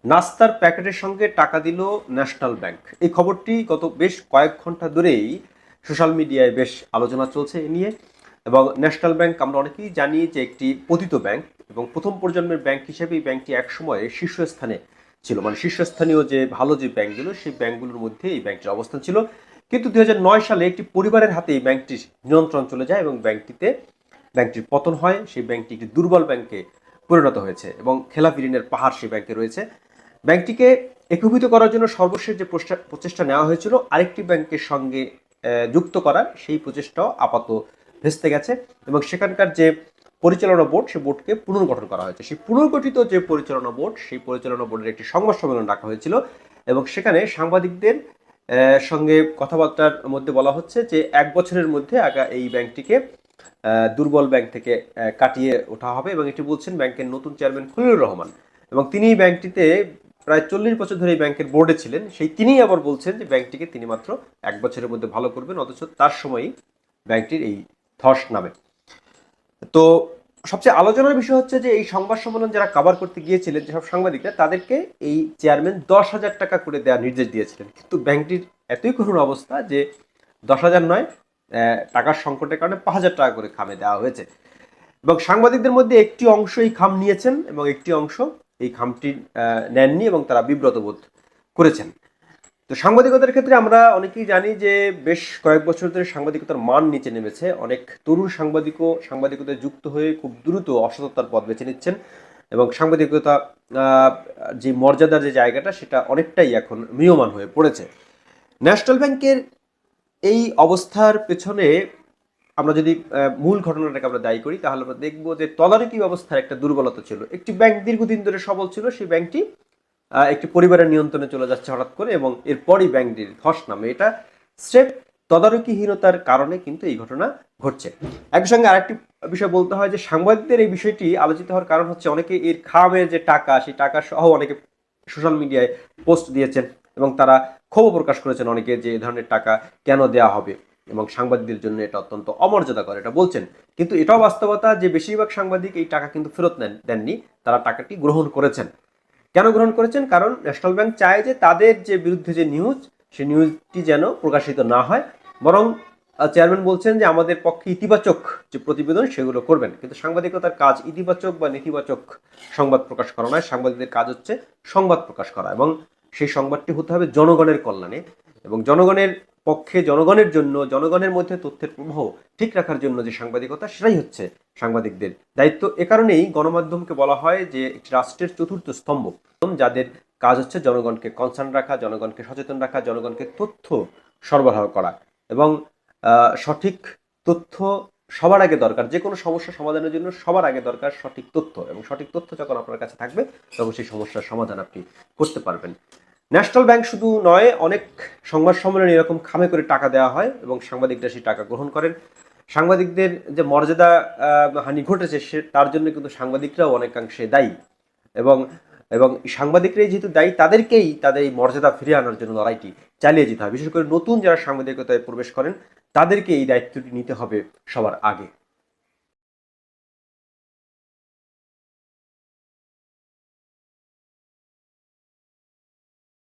নাস্তার প্যাকেটের সঙ্গে টাকা দিল ন্যাশনাল ব্যাংক। এই খবরটি গত বেশ কয়েক ঘন্টা ধরেই সোশ্যাল মিডিয়ায় বেশ আলোচনা চলছে এ নিয়ে। এবং ন্যাশনাল ব্যাংক আমরা অনেকেই জানি যে একটি পতিত ব্যাংক, এবং প্রথম প্রজন্মের ব্যাংক হিসেবে এই ব্যাংকটি একসময় শীর্ষস্থানে ছিল, মানে শীর্ষস্থানীয় যে ভালো যে ব্যাংকগুলো সেই ব্যাংকগুলোর মধ্যে এই ব্যাংকটির অবস্থান ছিল। কিন্তু 2009 সালে একটি পরিবারের হাতে এই ব্যাংকটির নিয়ন্ত্রণ চলে যায় এবং ব্যাংকটির পতন হয়। সেই ব্যাংকটি একটি দুর্বল ব্যাংকে পরিণত হয়েছে এবং খেলাপি ঋণের পাহাড় সেই ব্যাংকে রয়েছে। ব্যাংকটিকে একীভূত করার জন্য সর্বশেষ যে প্রচেষ্টা নেওয়া হয়েছিল আরেকটি ব্যাংকের সঙ্গে যুক্ত করার, সেই প্রচেষ্টাও আপাতত ভেস্তে গেছে এবং সেখানকার যে পরিচালনা বোর্ড, সেই বোর্ডকে পুনর্গঠন করা হয়েছে। সেই পুনর্গঠিত যে পরিচালনা বোর্ড, সেই পরিচালনা বোর্ডের একটি সংবাদ সম্মেলন ডাকা হয়েছিল এবং সেখানে সাংবাদিকদের সঙ্গে কথাবার্তার মধ্যে বলা হচ্ছে যে 1 বছরের মধ্যে এই ব্যাংকটিকে দুর্বল ব্যাংক থেকে কাটিয়ে ওঠা হবে। এবং এটি বলছেন ব্যাংকের নতুন চেয়ারম্যান খলিলুর রহমান, এবং তিনি ব্যাংকটিতে প্রায় 40 বছর ধরে এই ব্যাংকের বোর্ডে ছিলেন। তিনিই আবার বলছেন যে ব্যাংকটিকে তিনি মাত্র 1 বছরের মধ্যে ভালো করবেন, অথচ তার সময়ই ব্যাংকটির এই ধস নামে। তো সবচেয়ে আলোচনার বিষয় হচ্ছে যে এই সংবাদ সম্মেলন যারা কভার করতে গিয়েছিলেন, যেসব সাংবাদিকরা, তাদেরকে এই চেয়ারম্যান 10,000 টাকা করে দেওয়ার নির্দেশ দিয়েছিলেন, কিন্তু ব্যাংকটির এতই করুণ অবস্থা যে 10,000 নয়, টাকার সংকটের কারণে 5,000 টাকা করে খামে দেওয়া হয়েছে। এবং সাংবাদিকদের মধ্যে একটি অংশ এই খাম নিয়েছেন এবং একটি অংশ এই খামটি নেননি এবং তারা বিব্রত বোধ করেছেন। তো সাংবাদিকতার ক্ষেত্রে আমরা অনেকেই জানি যে বেশ কয়েক বছর ধরে সাংবাদিকতার মান নিচে নেমেছে। অনেক তরুণ সাংবাদিকতায় যুক্ত হয়ে খুব দ্রুত অসততার পথ বেছে নিচ্ছেন এবং সাংবাদিকতা যে মর্যাদার যে জায়গাটা, সেটা অনেকটাই এখন ম্রিয়মাণ হয়ে পড়েছে। ন্যাশনাল ব্যাংকের এই অবস্থার পেছনে আমরা যদি মূল ঘটনাটাকে আমরা দায়ী করি, তাহলে আমরা দেখব যে তদারকি ব্যবস্থার একটা দুর্বলতা ছিল। একটি ব্যাংক দীর্ঘদিন ধরে সবল ছিল, সেই ব্যাংকটি একটি পরিবারের নিয়ন্ত্রণে চলে যাচ্ছে হঠাৎ করে এবং এরপরই ব্যাংকটির ধস নামে। এটা স্রেফ তদারকিহীনতার কারণে কিন্তু এই ঘটনা ঘটছে। একই সঙ্গে আরেকটি বিষয় বলতে হয় যে সাংবাদিকদের এই বিষয়টি আলোচিত হওয়ার কারণ হচ্ছে অনেকে এর খামের যে টাকা, সেই টাকা সহ অনেকে সোশ্যাল মিডিয়ায় পোস্ট দিয়েছেন এবং তারা ক্ষোভ প্রকাশ করেছেন অনেকে যে এই ধরনের টাকা কেন দেওয়া হবে এবং সাংবাদিকদের জন্য এটা অত্যন্ত অমর্যাদাকর, এটা বলছেন। কিন্তু এটাও বাস্তবতা যে বেশিরভাগ সাংবাদিক এই টাকা কিন্তু ফেরত দেননি, তারা টাকাটি গ্রহণ করেছেন। কেন গ্রহণ করেছেন? কারণ ন্যাশনাল ব্যাংক চায় যে তাদের যে বিরুদ্ধে যে নিউজ, সেই নিউজটি যেন প্রকাশিত না হয়, বরং চেয়ারম্যান বলছেন যে আমাদের পক্ষে ইতিবাচক যে প্রতিবেদন সেগুলো করবেন। কিন্তু সাংবাদিকতার কাজ ইতিবাচক বা নেতিবাচক সংবাদ প্রকাশ করা নয়, সাংবাদিকদের কাজ হচ্ছে সংবাদ প্রকাশ করা এবং সেই সংবাদটি হতে হবে জনগণের কল্যাণে এবং জনগণের পক্ষে, জনগণের জন্য, জনগণের মধ্যে তথ্যের প্রবাহ ঠিক রাখার জন্য যে সাংবাদিকতা, সেটাই হচ্ছে সাংবাদিকদের দায়িত্ব। এ কারণেই গণমাধ্যমকে বলা হয় যে একটি রাষ্ট্রের চতুর্থ স্তম্ভ, যাদের কাজ হচ্ছে জনগণকে কনসার্ন রাখা, জনগণকে সচেতন রাখা, জনগণকে তথ্য সরবরাহ করা এবং সঠিক তথ্য সবার আগে দরকার। যে কোনো সমস্যা সমাধানের জন্য সবার আগে দরকার সঠিক তথ্য, এবং সঠিক তথ্য যখন আপনার কাছে থাকবে তখন সেই সমস্যার সমাধান আপনি করতে পারবেন। ন্যাশনাল ব্যাংক শুধু নয়, অনেক সংবাদ সম্মেলনে এরকম খামে করে টাকা দেওয়া হয় এবং সাংবাদিকরা সেই টাকা গ্রহণ করেন। সাংবাদিকদের যে মর্যাদা হানি ঘটেছে, তার জন্য কিন্তু সাংবাদিকরাও অনেকাংশে দায়ী এবং এবং সাংবাদিকরাই যেহেতু দায়ী, তাদেরকেই তাদের এই মর্যাদা ফিরিয়ে আনার জন্য লড়াইটি চালিয়ে যেতে হবে। বিশেষ করে নতুন যারা সাংবাদিকতায় প্রবেশ করেন, তাদেরকে এই দায়িত্বটি নিতে হবে সবার আগে।